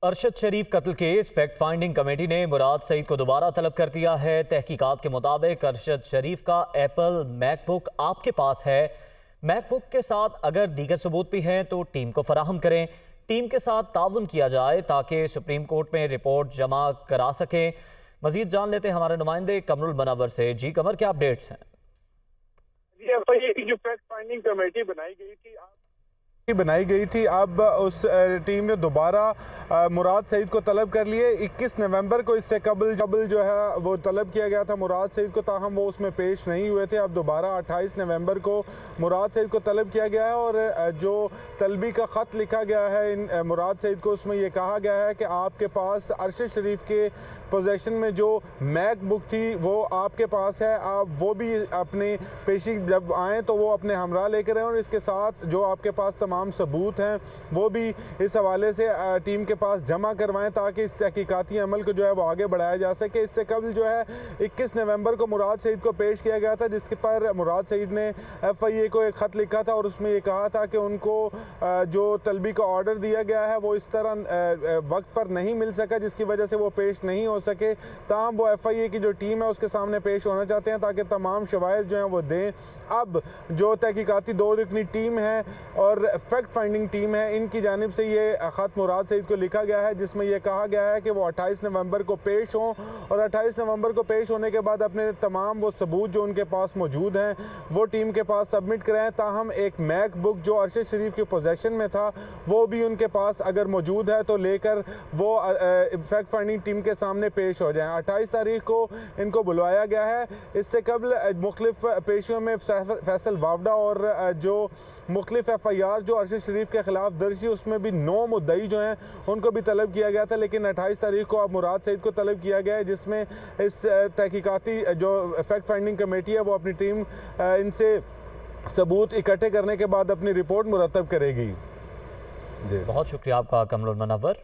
अरशद शरीफ कत्ल case fact finding committee ने मुराद सईद को दोबारा तलब कर दिया है। तहकीकात के मुताबिक अरशद शरीफ का एप्पल मैकबुक आपके पास है। मैकबुक के साथ अगर दीगर सबूत भी हैं तो टीम को फराहम करें। टीम के साथ ताउन किया जाए ताकि सुप्रीम कोर्ट में रिपोर्ट जमा करा सकें। मजीद जान लेते हैं हमारे नुमाइंदे कमरुल मुनव्वर से। जी कमर, क्या अपडेट्स हैं? एफआईए की जो फैक्ट फाइंडिंग कमेटी बनाई गई थी अब उस टीम ने दोबारा मुराद सईद को तलब कर लिए। 21 नवंबर को इससे कबल जो है वो तलब किया गया था मुराद सईद को, ताहम वो उसमें पेश नहीं हुए थे। अब दोबारा 28 नवंबर को मुराद सईद को तलब किया गया है और जो तलबी का ख़त लिखा गया है इन मुराद सईद को, उसमें ये कहा गया है कि आपके पास अरशद शरीफ के पोजेशन में जो मैकबुक थी वो आपके पास है, आप वो भी अपनी पेशी जब आएँ तो वो अपने हमरा लेकर आएँ और इसके साथ जो आपके पास तमाम सबूत हैं वो भी इस हवाले से टीम के पास जमा करवाएं ताकि इस तहकीकाती अमल को जो है वो आगे बढ़ाया जा सके। इससे कबल जो है 21 नवंबर को मुराद सईद को पेश किया गया था, जिसके पर मुराद सईद ने एफआईए को एक ख़त लिखा था और उसमें ये कहा था कि उनको जो तलबी का ऑर्डर दिया गया है वो इस तरह वक्त पर नहीं मिल सका, जिसकी वजह से वो पेश नहीं हो सके। ताहम वो एफआईए की जो टीम है उसके सामने पेश होना चाहते हैं ताकि तमाम शवाहिद जो हैं वो दें। अब जो तहकीकाती 2 रुकनी टीम है और फैक्ट फाइंडिंग टीम है, इनकी जानिब से ये ख़त मुराद सईद को लिखा गया है जिसमें यह कहा गया है कि वो 28 नवंबर को पेश हों और 28 नवंबर को पेश होने के बाद अपने तमाम वो सबूत जो उनके पास मौजूद हैं वो टीम के पास सबमिट कराएं। ताहम एक मैकबुक जो अरशद शरीफ के पोजेशन में था वो भी उनके पास अगर मौजूद है तो लेकर वो फैक्ट फाइंडिंग टीम के सामने पेश हो जाएँ। 28 तारीख को इनको बुलवाया गया है। इससे कबल मुख्तलिफ पेशियों में फैसल वावडा और जो मुख्तलिफ एफआईआर जो अरशद शरीफ के खिलाफ दर्ज थी उसमें भी 9 मुद्दई जो हैं उनको भी तलब किया गया था, लेकिन 28 तारीख को अब मुराद सईद को तलब किया गया है, जिसमें इस तहकीकाती जो फैक्ट फाइंडिंग कमेटी है वो अपनी टीम इनसे सबूत इकट्ठे करने के बाद अपनी रिपोर्ट मुरतब करेगी। बहुत शुक्रिया आपका कमरुल मुनव्वर।